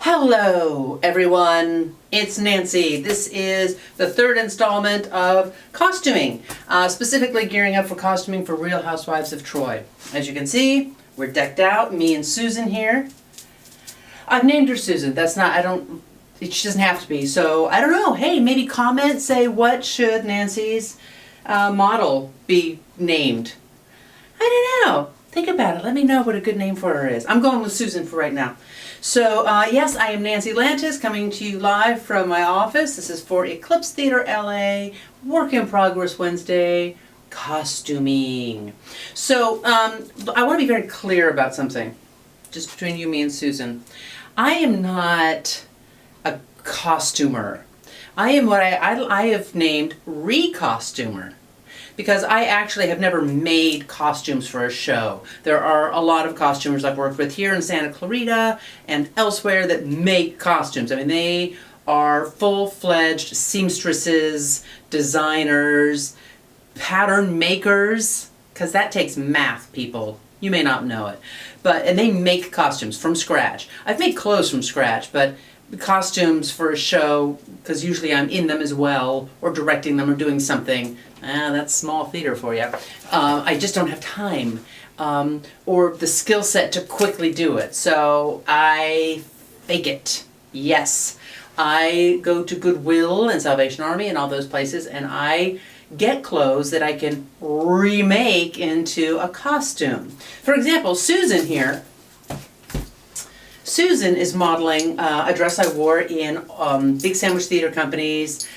Hello everyone, it's Nancy. This is the third installment of costuming, specifically gearing up for costuming for Real Housewives of Troy. As you can see, we're decked out, me and Susan here. I've named her Susan, she doesn't have to be, so I don't know. Hey, maybe comment, say what should Nancy's model be named? I don't know. Think about it. Let me know what a good name for her is. I'm going with Susan for right now. So, yes, I am Nancy Lantis, coming to you live from my office. This is for Eclipse Theatre, LA, Work in Progress Wednesday, costuming. So, I want to be very clear about something, just between you, me, and Susan. I am not a costumer. I am what I have named re-costumer. Because I actually have never made costumes for a show. There are a lot of costumers I've worked with here in Santa Clarita and elsewhere that make costumes. I mean, they are full-fledged seamstresses, designers, pattern makers, because that takes math, people. You may not know it. And they make costumes from scratch. I've made clothes from scratch, but costumes for a show, because usually I'm in them as well, or directing them or doing something. That's small theater for you. I just don't have time or the skill set to quickly do it. So I fake it. Yes. I go to Goodwill and Salvation Army and all those places, and I get clothes that I can remake into a costume. For example, Susan here. Susan is modeling a dress I wore in Big Sandwich Theater Company's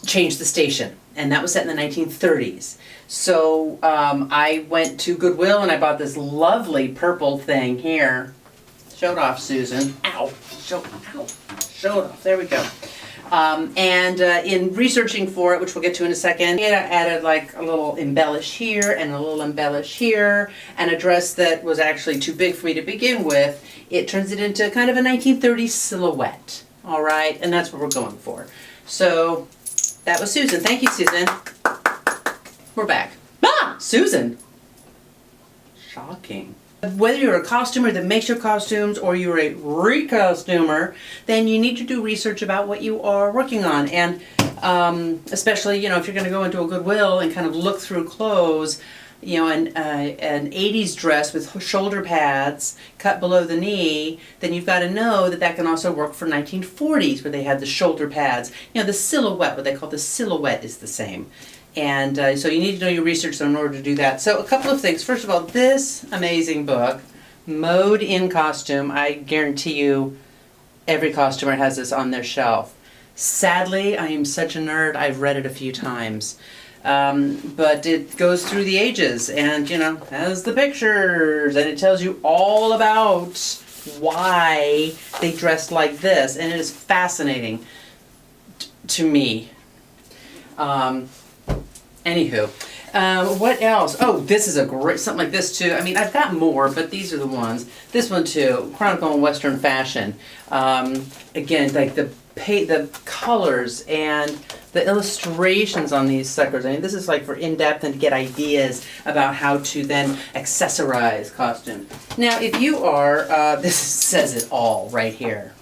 Change the Station, and that was set in the 1930s. So I went to Goodwill and I bought this lovely purple thing here. Show it off, Susan. Ow! Show it off. There we go. In researching for it, which we'll get to in a second, I added like a little embellish here and a little embellish here, and a dress that was actually too big for me to begin with. It turns it into kind of a 1930s silhouette. All right, and that's what we're going for. So that was Susan. Thank you, Susan. We're back. Susan! Shocking. Whether you're a costumer that makes your costumes or you're a re-costumer, then you need to do research about what you are working on. And especially, if you're going to go into a Goodwill and kind of look through clothes, an 80s dress with shoulder pads cut below the knee, then you've got to know that that can also work for 1940s where they had the shoulder pads. The silhouette, what they call the silhouette, is the same. And so you need to know your research in order to do that. So a couple of things. First of all, this amazing book, Mode in Costume, I guarantee you every costumer has this on their shelf. Sadly, I am such a nerd, I've read it a few times. But it goes through the ages and, has the pictures, and it tells you all about why they dressed like this. And it is fascinating to me. Anywho, what else? Oh, this is a great, something like this too. I mean, I've got more, but these are the ones. This one too, Chronicle in Western Fashion. Again, like the colors and the illustrations on these suckers. I mean, this is like for in-depth and to get ideas about how to then accessorize costumes. Now, if you are, this says it all right here.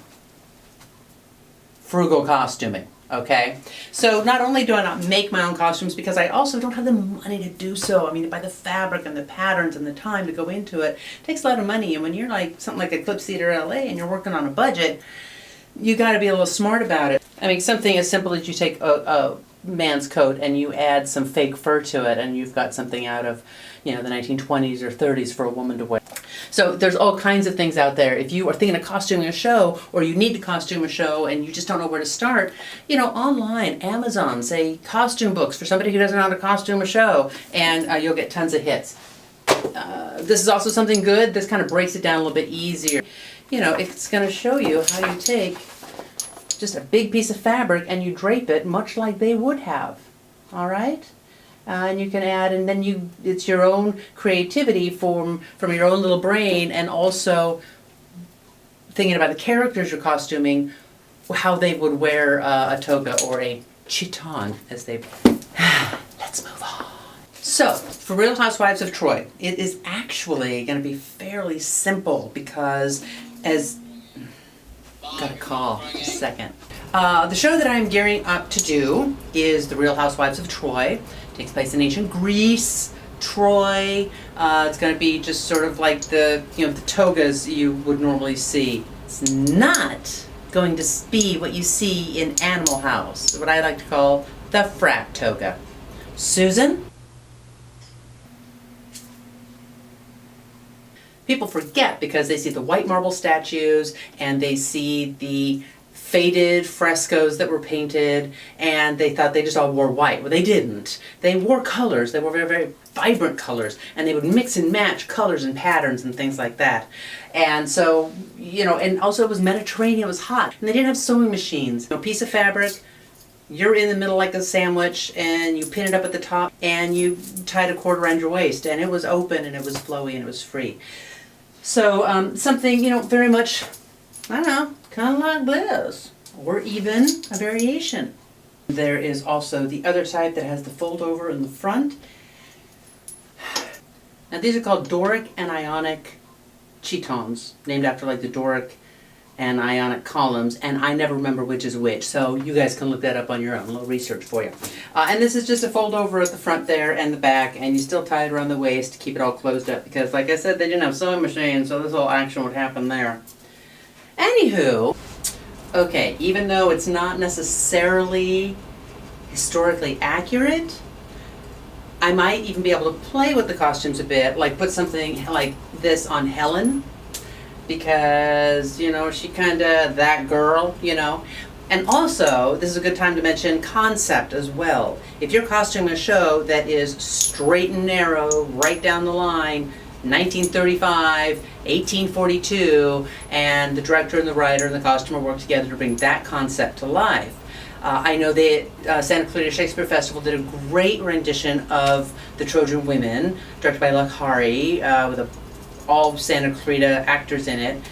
Frugal costuming. Okay, so not only do I not make my own costumes, because I also don't have the money to do so. I mean, to buy the fabric and the patterns and the time to go into it, takes a lot of money. And when you're like something like Eclipse Theatre, LA, and you're working on a budget, you got to be a little smart about it. I mean, something as simple as you take a man's coat and you add some fake fur to it, and you've got something out of, the 1920s or 30s for a woman to wear. So there's all kinds of things out there. If you are thinking of costuming a show, or you need to costume a show and you just don't know where to start, online, Amazon, say costume books for somebody who doesn't know how to costume a show, and you'll get tons of hits. This is also something good. This kind of breaks it down a little bit easier. It's going to show you how you take just a big piece of fabric and you drape it much like they would have. All right? And you can add, and then it's your own creativity from your own little brain, and also thinking about the characters you're costuming, how they would wear a toga or a chiton, as they... Let's move on. So, for Real Housewives of Troy, it is actually going to be fairly simple because as Got a call. Just a second. The show that I'm gearing up to do is The Real Housewives of Troy. It takes place in ancient Greece, Troy. It's going to be just sort of like the togas you would normally see. It's not going to be what you see in Animal House, what I like to call the frat toga. Susan? People forget because they see the white marble statues and they see the faded frescoes that were painted and they thought they just all wore white. Well, they didn't. They wore colors. They wore very, very vibrant colors, and they would mix and match colors and patterns and things like that. And so, and also it was Mediterranean, it was hot, and they didn't have sewing machines. A piece of fabric, you're in the middle like a sandwich, and you pin it up at the top, and you tied a cord around your waist, and it was open, and it was flowy, and it was free. So something, very much, I don't know, kind of like this, or even a variation. There is also the other side that has the fold over in the front. Now these are called Doric and Ionic chitons, named after like the Doric and Ionic columns, and I never remember which is which, so you guys can look that up on your own, a little research for you. And this is just a fold over at the front there and the back, and you still tie it around the waist to keep it all closed up, because like I said, they didn't have sewing machines, so this whole action would happen there. Anywho, okay, even though it's not necessarily historically accurate, I might even be able to play with the costumes a bit, like put something like this on Helen, because, she kinda that girl, And also, this is a good time to mention concept as well. If you're costuming a show that is straight and narrow, right down the line, 1935, 1842, and the director and the writer and the costumer work together to bring that concept to life. I know that Santa Clarita Shakespeare Festival did a great rendition of The Trojan Women, directed by Lakhari, with all Santa Clarita actors in it.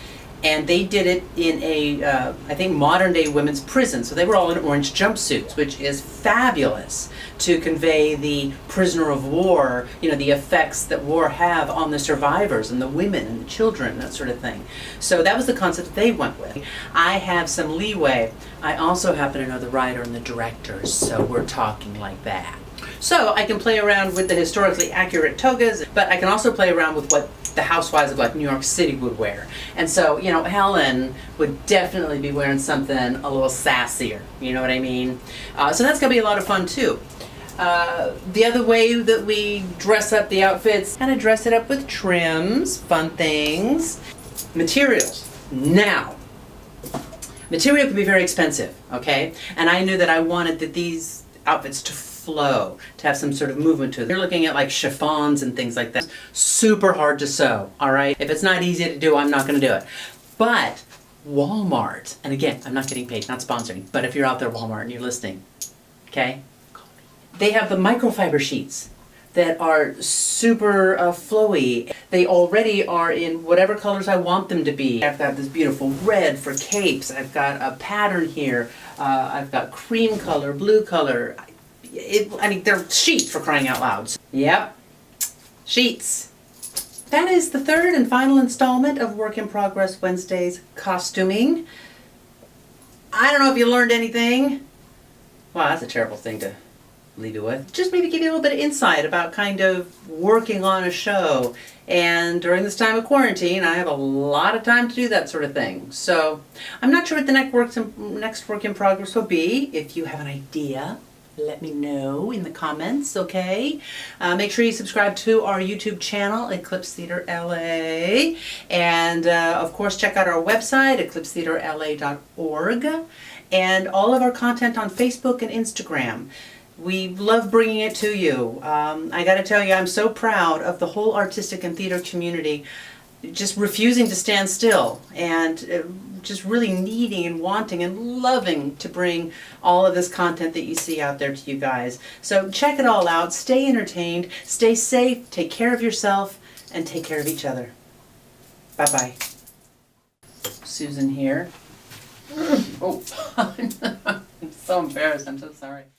And they did it in a, I think, modern-day women's prison. So they were all in orange jumpsuits, which is fabulous to convey the prisoner of war, the effects that war have on the survivors and the women and the children, that sort of thing. So that was the concept they went with. I have some leeway. I also happen to know the writer and the directors, so we're talking like that. So I can play around with the historically accurate togas, but I can also play around with what the housewives of like New York City would wear. And so, Helen would definitely be wearing something a little sassier, you know what I mean? So that's gonna be a lot of fun too. The other way that we dress up the outfits, kind of dress it up with trims, fun things. Materials. Now, material can be very expensive, okay? And I knew that I wanted these outfits to flow, to have some sort of movement to it. You're looking at like chiffons and things like that. Super hard to sew, all right? If it's not easy to do, I'm not gonna do it. But Walmart, and again, I'm not getting paid, not sponsoring, but if you're out there, Walmart, and you're listening, okay? They have the microfiber sheets that are super flowy. They already are in whatever colors I want them to be. I've got this beautiful red for capes. I've got a pattern here. I've got cream color, blue color. They're sheets for crying out loud. Yep, sheets. That is the third and final installment of Work in Progress Wednesday's costuming. I don't know if you learned anything. Wow, that's a terrible thing to leave you with. Just maybe give you a little bit of insight about kind of working on a show. And during this time of quarantine, I have a lot of time to do that sort of thing. So I'm not sure what the next work in progress will be. If you have an idea, let me know in the comments, okay? Make sure you subscribe to our YouTube channel, Eclipse Theatre LA. And of course, check out our website, eclipsetheatrela.org. And all of our content on Facebook and Instagram. We love bringing it to you. I gotta tell you, I'm so proud of the whole artistic and theater community just refusing to stand still and just really needing and wanting and loving to bring all of this content that you see out there to you guys. So check it all out, stay entertained, stay safe, take care of yourself, and take care of each other. Bye-bye. Susan here. Oh, I'm so embarrassed, I'm so sorry.